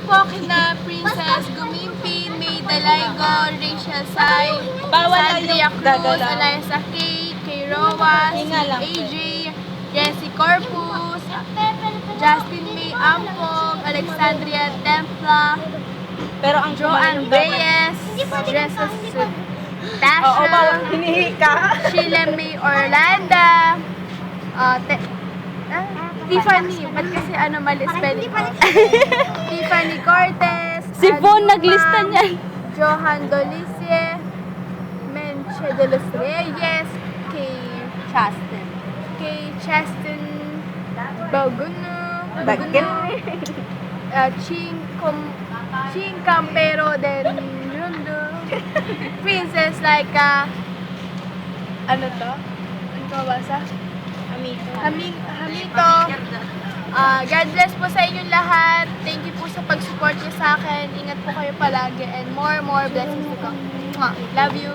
po kina Princess Gumimpi, May Dalaygo, Rachel Sai, Sandria Cruz, Eliza K, Kay Roa, si AJ, Jessie Corpus, Justin May Ampong, Alexandria Templa, Pero ang Joanne Reyes, Jesus Oo, bawal Tasha, hinihi ka. Sheila May Orlanda, Tiffany, ba't kasi mali spelling ko? Tiffany Cortez, Si Von Anuma, naglista niyan. Johan Dolicie, Menche de los Reyes, kay Chastin Baguno, Ching Campero del Mundo, Princess Laika, ano to? Ano ko basa? Hamito. God bless po sa inyong lahat. Thank you po sa pag-support niyo sa akin. Ingat po kayo palagi and more blessings to come. Love you.